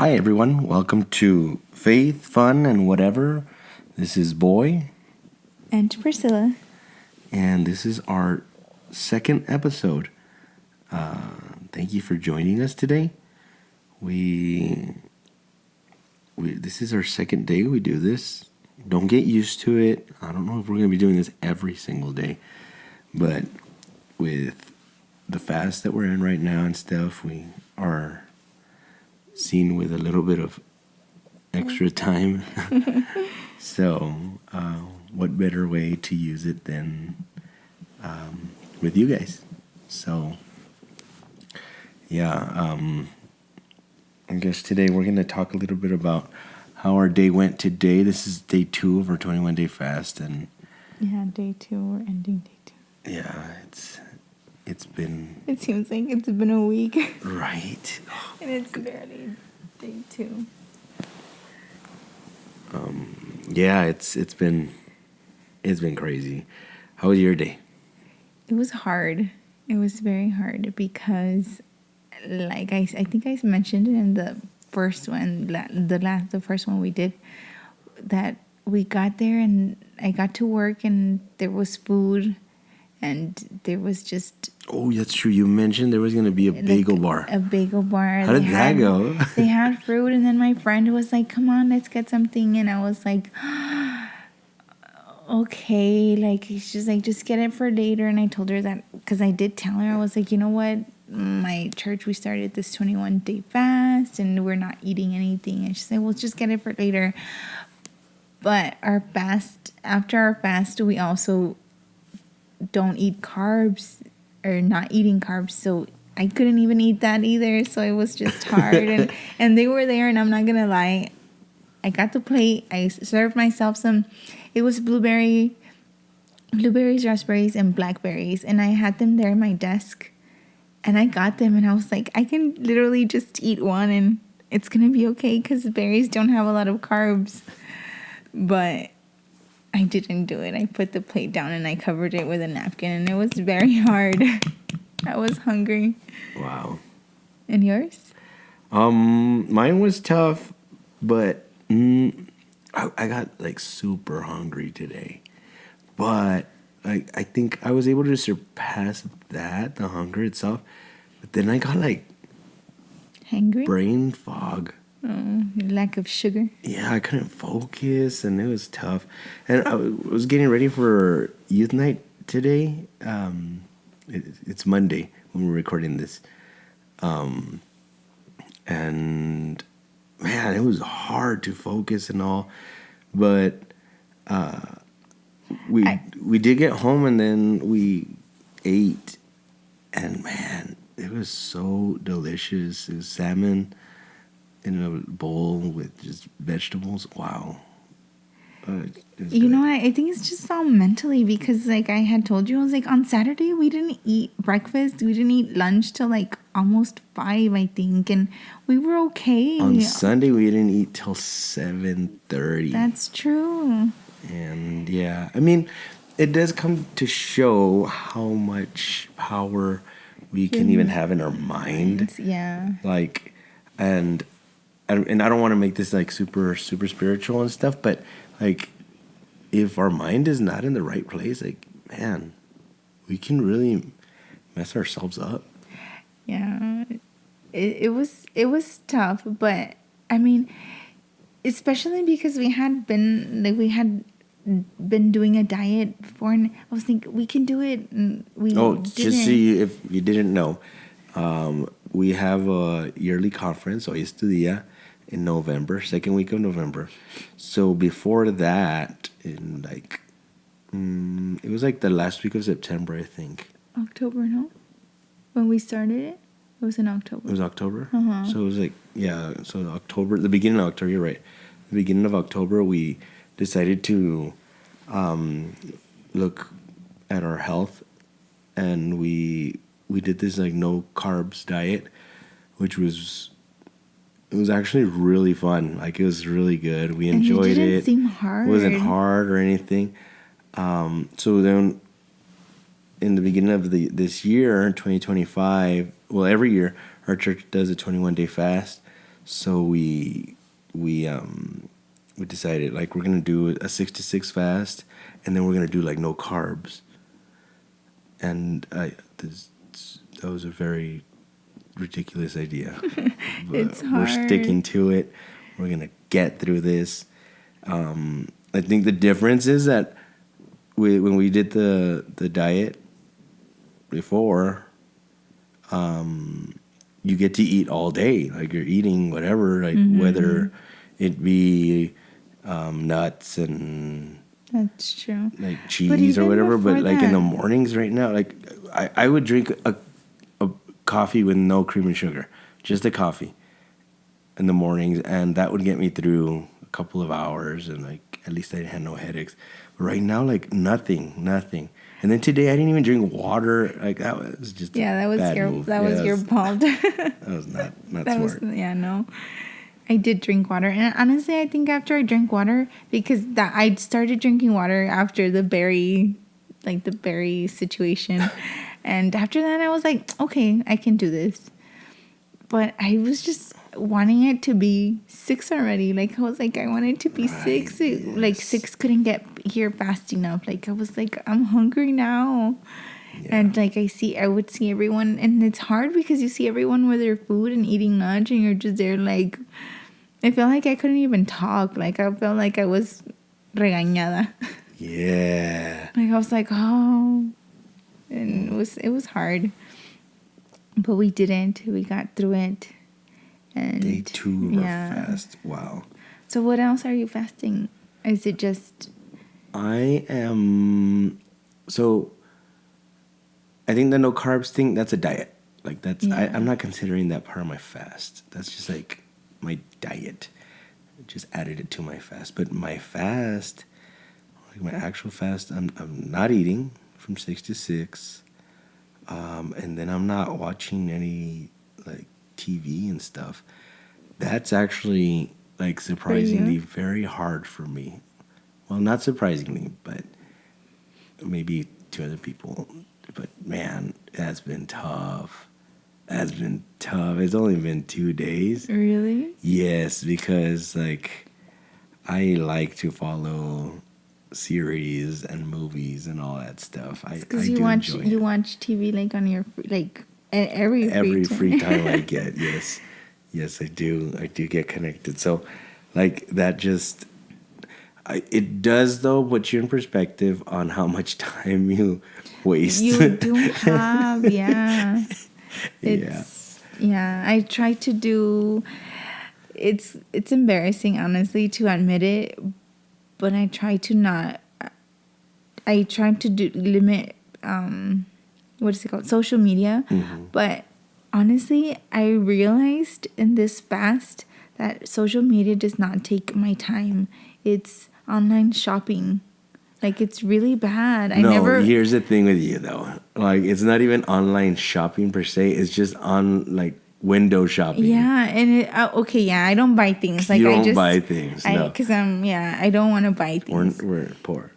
Hi, everyone. Welcome to Faith, Fun, and Whatever. This is Boy. And Priscilla. And this is our second episode. Thank you for joining us today. This is our second day we do this. Don't get used to it. I don't know if we're going to be doing this every single day. But with the fast that we're in right now and stuff, we are seen with a little bit of extra time. So, what better way to use it than with you guys? So, yeah, I guess today we're going to talk a little bit about how our day went today. This is day 2 of our 21-day fast. And yeah, day 2. We're ending day 2. Yeah, it's been... It seems like it's been a week. Right. And it's barely day 2. Yeah, it's been crazy. How was your day? It was hard. It was very hard because, like I think I mentioned it in the first one, the first one we did, that we got there and I got to work and there was food and there was just... Oh, that's true. You mentioned there was going to be a bagel bar. A bagel bar. How did that go? They had fruit, and then my friend was like, come on, let's get something. And I was like, okay. Like, she's like, just get it for later. And I told her that, because I did tell her, I was like, you know what? My church, we started this 21-day fast, and we're not eating anything. And she said, well, just get it for later. But after our fast, we also don't eat carbs. Or not eating carbs, so I couldn't even eat that either, so it was just hard. and they were there, and I'm not gonna lie, I got the plate, I served myself some, it was blueberries, raspberries, and blackberries, and I had them there at my desk, and I got them, and I was like, I can literally just eat one, and it's gonna be okay, because berries don't have a lot of carbs. But I didn't do it. I put the plate down and I covered it with a napkin, and it was very hard. I was hungry. Wow. And yours? Mine was tough, but I got like super hungry today. But I think I was able to surpass that, the hunger itself. But then I got like hangry? Brain fog. Oh, lack of sugar. Yeah, I couldn't focus, and it was tough. And I was getting ready for youth night today. It's Monday when we're recording this. And man, it was hard to focus and all. But we did get home, and then we ate. And man, it was so delicious. It was salmon in a bowl with just vegetables. Wow. You know what? I think it's just all mentally, because like I had told you, I was like, on Saturday we didn't eat breakfast. We didn't eat lunch till like almost 5, I think. And we were okay. On Sunday we didn't eat till 7:30. That's true. And yeah, I mean, it does come to show how much power we can even have in our mind. Yeah. Like, and I don't want to make this like super spiritual and stuff, but like if our mind is not in the right place, like, man, we can really mess ourselves up. Yeah, it was tough, but I mean, especially because we had been doing a diet before, and I was thinking we can do it, and we didn't. Just so if you didn't know, we have a yearly conference, Hoy es tu día, in November, second week of November. So before that, in like, it was like the last week of September, I think. October, no? When we started it? It was in October. It was October? Uh-huh. So it was like, yeah, so October, the beginning of October, you're right. The beginning of October, we decided to look at our health, and we did this like no carbs diet, which was... It was actually really fun. Like, it was really good. We enjoyed it. It didn't seem hard. It wasn't hard or anything. So then, in the beginning of this year, 2025, well, every year, our church does a 21-day fast. So we decided like we're gonna do a 6 to 6 fast, and then we're gonna do like no carbs. And that was a very ridiculous idea. But It's we're hard. sticking to it. We're gonna get through this. I think the difference is that when we did the diet before, you get to eat all day. Like you're eating whatever, like whether it be nuts and That's true. like But cheese or even whatever. But before like in the that- mornings right now, like I would drink a coffee with no cream and sugar, just a coffee in the mornings, and that would get me through a couple of hours, and like at least I had no headaches. But right now, like nothing. And then today I didn't even drink water. Like that was just Yeah, that was bad your move. that Yeah, was your fault. that was not That was smart. no. I did drink water, and honestly, I think after I drank water, because that I started drinking water after the berry situation, and after that, I was like, okay, I can do this. But I was just wanting it to be 6 already. Like I was like, I wanted to be Right, 6. Like yes. 6 couldn't get here fast enough. Like I was like, I'm hungry now. Yeah. And like I would see everyone, and it's hard because you see everyone with their food and eating lunch, and you're just there like, I felt like I couldn't even talk. Like I felt like I was regañada. Yeah. Like I was like, oh, and it was hard, but we didn't. We got through it. And Day 2 of our fast. Wow. So what else are you fasting? Is it just? I am so. I think the no carbs thing, that's a diet. Like that's Yeah. I'm not considering that part of my fast. That's just like my diet. Just added it to my fast. But my fast, like my actual fast, I'm not eating from 6 to 6. And then I'm not watching any like TV and stuff. That's actually like surprisingly very hard for me. Well, not surprisingly, but maybe to other people. But man, that's been tough. That's been tough. It's only been 2 days. Really? Yes, because like I like to follow series and movies and all that stuff. I Because do enjoy you it. watch TV like on your like every Free time I get. Yes, I do. I do get connected. So like that just it does though put you in perspective on how much time you waste. You do have, yeah. Yeah. I try to do. It's embarrassing, honestly, to admit it, but I try to not. I try to limit. What is it called? Social media, but honestly, I realized in this fast that social media does not take my time. It's online shopping. Like, it's really bad. Here's the thing with you though. Like, it's not even online shopping per se. It's just on like window shopping. Yeah, and I don't buy things. Like, You don't I just buy things, no. because I don't want to buy things. We're poor.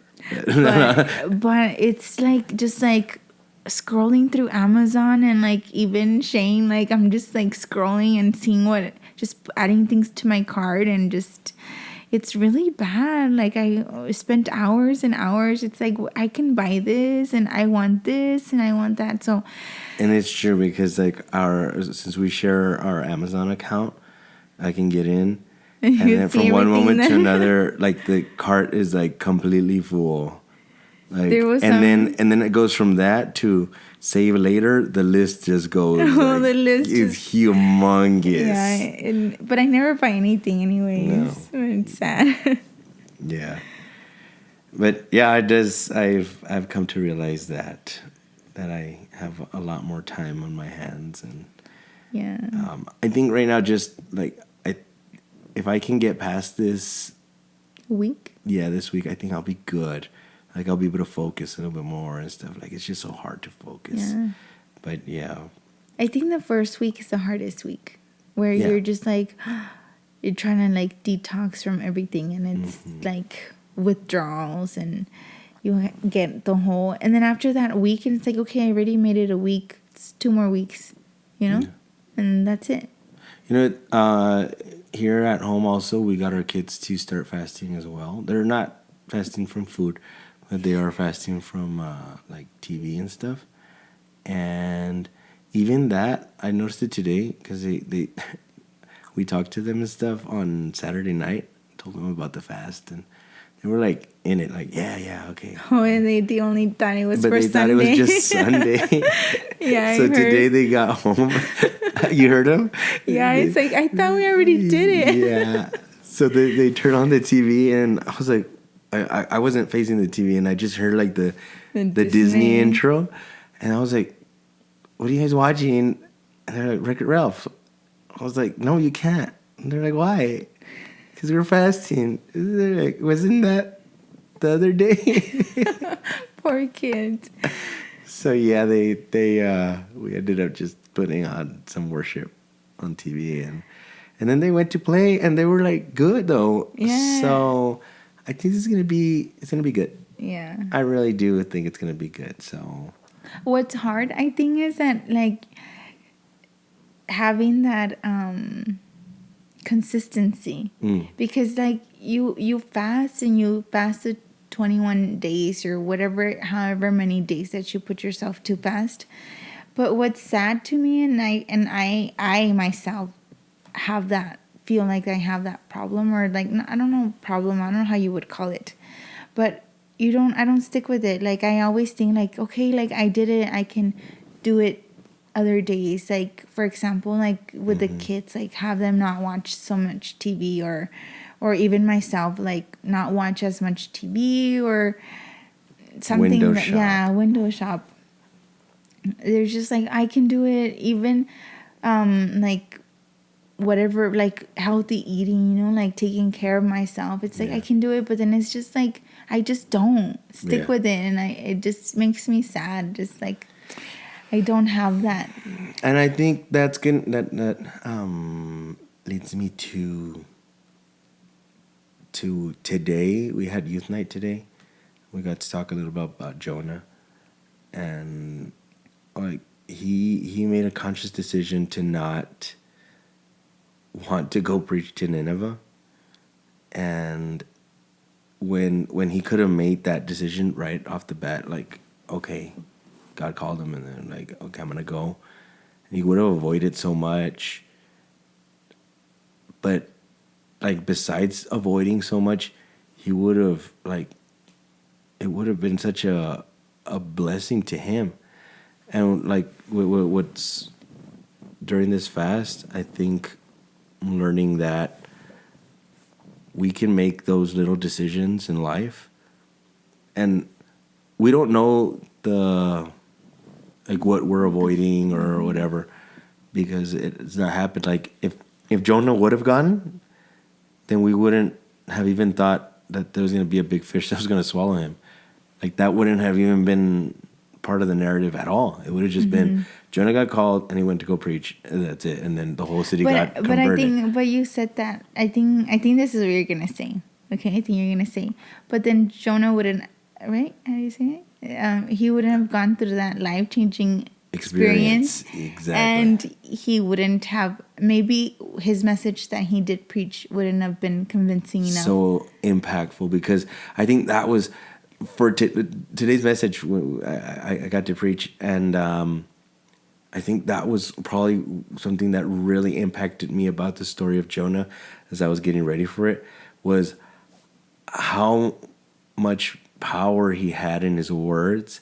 But it's like just like scrolling through Amazon, and like even Shane, like I'm just like scrolling and seeing just adding things to my cart, and just it's really bad. Like I spent hours and hours. It's like I can buy this, and I want this, and I want that. So, And it's true because like since we share our Amazon account, I can get in, and then from one moment to another, like the cart is like completely full. Like, and then it goes from that to save later. The list just goes. Oh, the list is humongous. Yeah, but I never buy anything anyways. No. It's sad. Yeah, but yeah, it does. I've come to realize that I have a lot more time on my hands, and yeah. I think right now, just like if I can get past this week. Yeah, this week I think I'll be good. Like I'll be able to focus a little bit more and stuff. Like it's just so hard to focus. Yeah. But yeah. I think the first week is the hardest week, where you're just like, you're trying to like detox from everything, and it's like withdrawals, and you get the whole, and then after that week, and it's like, okay, I already made it a week. It's 2 more weeks, you know, and that's it. Here at home also, we got our kids to start fasting as well. They're not fasting from food, but they are fasting from like TV and stuff. And even that, I noticed it today because they we talked to them and stuff on Saturday night. Told them about the fast, and they were like in it, like yeah, okay. Oh, and they only thought it was But for they thought Sunday. it was just Sunday. Yeah, I So heard. today they got home. You heard them? Yeah, it's like, I thought we already did it. Yeah. So they turned on the TV, and I was like, I wasn't facing the TV, and I just heard like the Disney intro, and I was like, "What are you guys watching?" And they're like, "Wreck-It Ralph." I was like, "No, you can't." And they're like, "Why?" Because we're fasting. They're like, "Wasn't that the other day?" Poor kids. So yeah, we ended up just putting on some worship on TV, and then they went to play, and they were like good though. Yeah. So I think it's gonna be good. Yeah. I really do think it's gonna be good. So What's hard, I think, is that like having that consistency, because like you fast and you fasted 21 days or whatever, however many days that you put yourself to fast. But what's sad to me, and I myself have that, feel like I have that problem, or like, I don't know, problem, I don't know how you would call it, but I don't stick with it. Like, I always think like, okay, like I did it, I can do it other days. Like, for example, like with the kids, like have them not watch so much TV, or even myself, like not watch as much TV or something. Window shop. They're just like, I can do it, even like whatever, like healthy eating, like taking care of myself. It's like, I can do it, but then it's just like, I just don't stick with it, and it just makes me sad. Just like, I don't have that. And I think that's good. That leads me to today. We had youth night today. We got to talk a little bit about Jonah, and like he made a conscious decision to not want to go preach to Nineveh, and when he could have made that decision right off the bat, like, okay, God called him, and then like, okay, I'm gonna go, and he would have avoided so much. But like, besides avoiding so much, he would have, like, it would have been such a blessing to him. And like what's during this fast, I think I'm learning that we can make those little decisions in life, and we don't know like what we're avoiding or whatever, because it's not happened. Like if Jonah would have gone, then we wouldn't have even thought that there was going to be a big fish that was going to swallow him. Like, that wouldn't have even been part of the narrative at all. It would have just been Jonah got called and he went to go preach, and that's it. And then the whole city got converted. But you said that. I think this is what you're gonna say. Okay, I think you're gonna say. But then Jonah wouldn't, right? How do you say it? He wouldn't have gone through that life-changing experience. Exactly. And he wouldn't have, maybe his message that he did preach wouldn't have been convincing enough. So impactful, because I think that was for today's message. I got to preach, and I think that was probably something that really impacted me about the story of Jonah as I was getting ready for it, was how much power he had in his words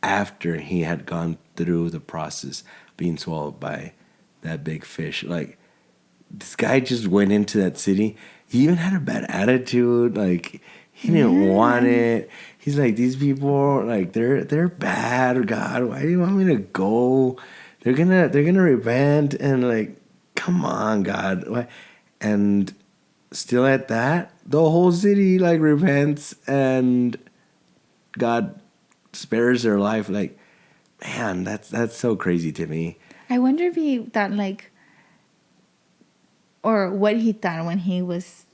after he had gone through the process being swallowed by that big fish. Like, this guy just went into that city. He even had a bad attitude. Like, he didn't want it. He's like, these people, like, they're bad. God, why do you want me to go? They're gonna repent, and like, come on, God. Why? And still at that, the whole city like repents, and God spares their life. Like, man, that's so crazy to me. I wonder if he thought like, or what he thought when he was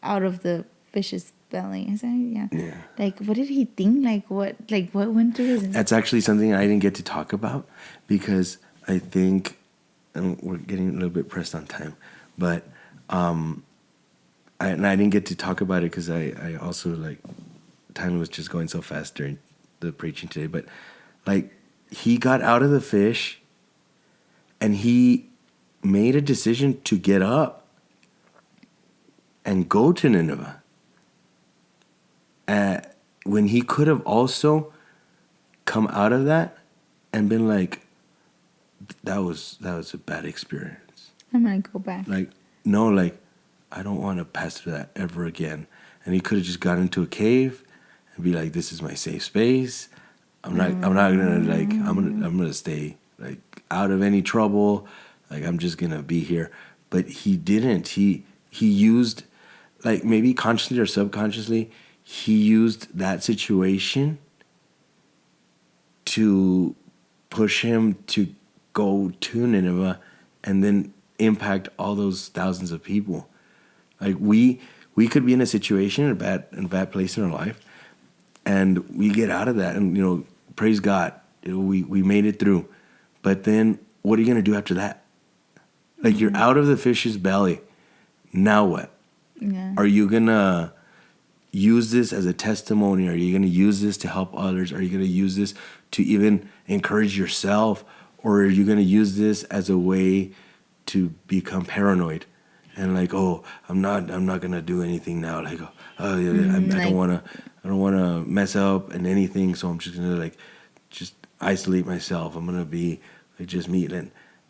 out of the fish's belly. Is that, yeah. Like, what did he think? Like what went through his... That's actually something I didn't get to talk about, because I think and we're getting a little bit pressed on time, but I didn't get to talk about it because I also like time was just going so fast during the preaching today. But like he got out of the fish, and he made a decision to get up and go to Nineveh. When he could have also come out of that and been like, that was a bad experience. I'm gonna go back. Like, no, like, I don't want to pass through that ever again. And he could have just got into a cave and be like, this is my safe space. I'm not gonna like, I'm gonna stay like out of any trouble. Like, I'm just gonna be here. But he didn't. He used, like, maybe consciously or subconsciously, he used that situation to push him to go to Nineveh and then impact all those thousands of people. Like we could be in a situation in a bad place in our life, and we get out of that, and praise God, we made it through. But then what are you gonna do after that? Like you're out of the fish's belly. Now what? Yeah. Are you gonna use this as a testimony? Are you going to use this to help others? Are you going to use this to even encourage yourself? Or are you going to use this as a way to become paranoid and like, oh, I'm not going to do anything now. Like, oh yeah, I don't want to mess up and anything. So I'm just going to like, just isolate myself. I'm going to be like just me.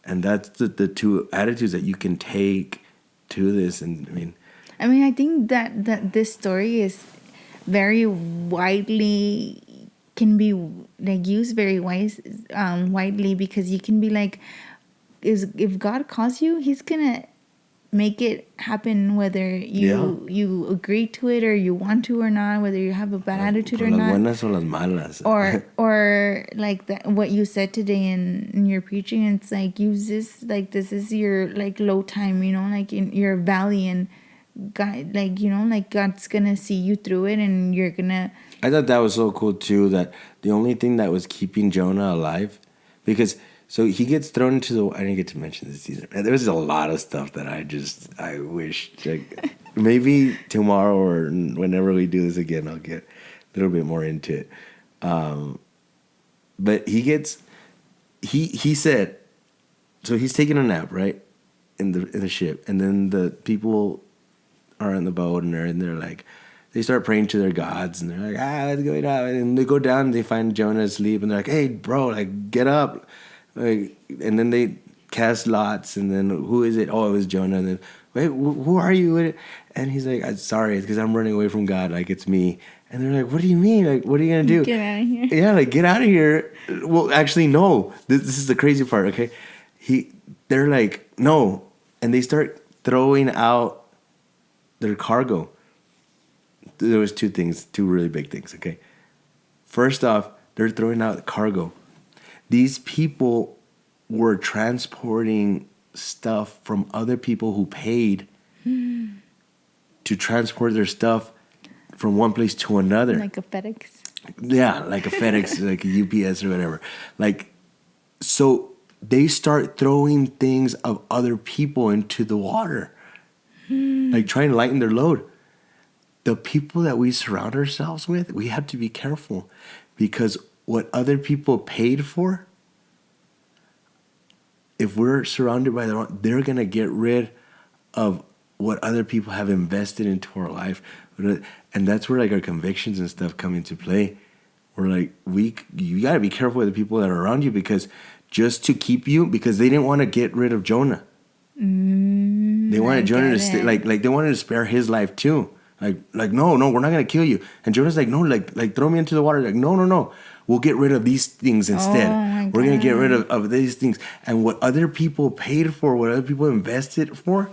And that's the two attitudes that you can take to this. And I think that this story is very widely can be like used very widely, because you can be like, if God calls you, He's gonna make it happen, whether you agree to it or you want to or not, whether you have a bad attitude or not. Buenas o las malas. or like that, what you said today in your preaching, it's like, use this, like this is your like low time, like in your valley, and God, like, like God's gonna see you through it, and you're gonna. I thought that was so cool too, that the only thing that was keeping Jonah alive, because so he gets thrown into the. I didn't get to mention this either. And there was a lot of stuff that I wish like maybe tomorrow or whenever we do this again, I'll get a little bit more into it. But he said, so he's taking a nap, right, in the ship, and then the people are in the boat, and they're like, they start praying to their gods, and they're like, what's going on? And they go down and they find Jonah asleep, and they're like, hey, bro, like, get up. Like, and then they cast lots, and then who is it? Oh, it was Jonah. And then, wait, who are you? And he's like, sorry, it's because I'm running away from God. Like, it's me. And they're like, what do you mean? Like, what are you going to do? Get out of here. Yeah, like, get out of here. Well, actually, no. This is the crazy part, okay? They're like, no. And they start throwing out their cargo. There was two really big things, okay? First off, they're throwing out cargo. These people were transporting stuff from other people who paid to transport their stuff from one place to another. Like a FedEx. Yeah, like a FedEx, like a UPS or whatever. Like, so they start throwing things of other people into the water. Like trying to lighten their load. The people that we surround ourselves with, we have to be careful, because what other people paid for, if we're surrounded by they're going to get rid of what other people have invested into our life. And that's where like our convictions and stuff come into play. We're like, you got to be careful with the people that are around you, because just to keep you, because they didn't want to get rid of Jonah. They wanted Jonah to stay, like they wanted to spare his life too. Like no, we're not gonna kill you. And Jonah's like, no, like throw me into the water. Like no, we'll get rid of these things instead. We're gonna get rid of these things. And what other people paid for, what other people invested for,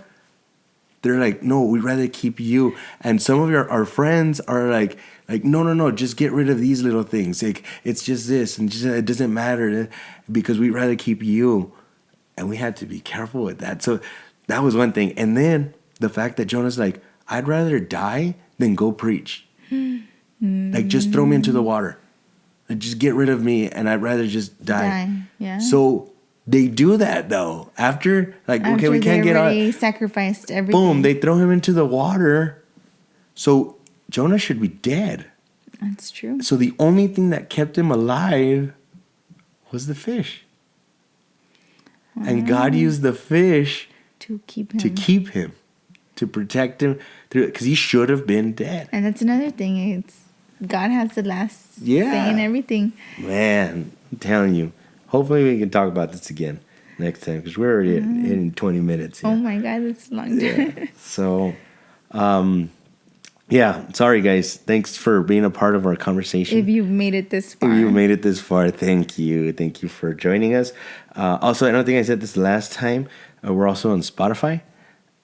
they're like, no, we'd rather keep you. And some of our friends are like no, just get rid of these little things. Like, it's just this, and it doesn't matter, because we'd rather keep you. And we had to be careful with that. So that was one thing. And then the fact that Jonah's like, I'd rather die than go preach. Like, just throw me into the water. Like, just get rid of me, and I'd rather just die. Yeah. So They do that though. After, like, okay, After we can't they get already on. sacrificed everything. Boom, they throw him into the water. So Jonah should be dead. That's true. So the only thing that kept him alive was the fish. And God used the fish To keep him. to protect him through, because he should have been dead. And that's another thing. It's God has the last say in everything. Man, I'm telling you. Hopefully we can talk about this again next time, because we're already in 20 minutes here. Oh my God, that's long. Yeah. So, yeah, sorry guys. Thanks for being a part of our conversation. If you've made it this far. If you made it this far, thank you. Thank you for joining us. Also, I don't think I said this last time. We're also on Spotify.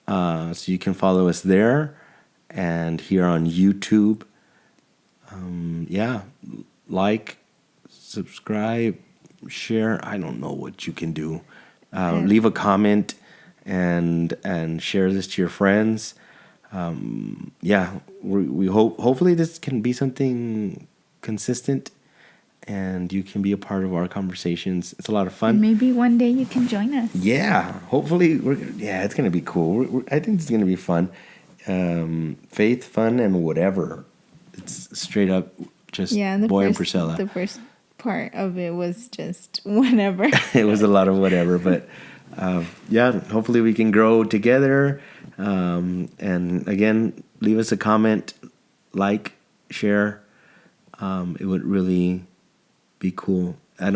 So you can follow us there and here on YouTube. Yeah, like, subscribe, share. I don't know what you can do. Leave a comment and share this to your friends. Yeah, we hopefully this can be something consistent and you can be a part of our conversations. It's a lot of fun. Maybe one day you can join us. Yeah, hopefully it's gonna be cool. I think it's gonna be fun. Faith, fun, and whatever. It's straight up just Boy and Priscilla. The first part of it was just whatever. It was a lot of whatever, but yeah, hopefully we can grow together. And again, leave us a comment, like, share. It would really be cool. A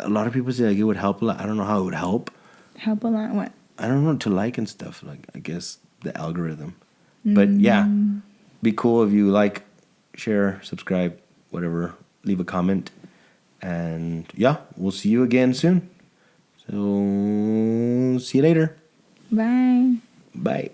lot of people say like it would help a lot. I don't know how it would help. Help a lot. What? I don't know, to like and stuff. Like, I guess the algorithm. But yeah, be cool if you like, share, subscribe, whatever. Leave a comment. And yeah, we'll see you again soon. So see you later. Bye. Bye.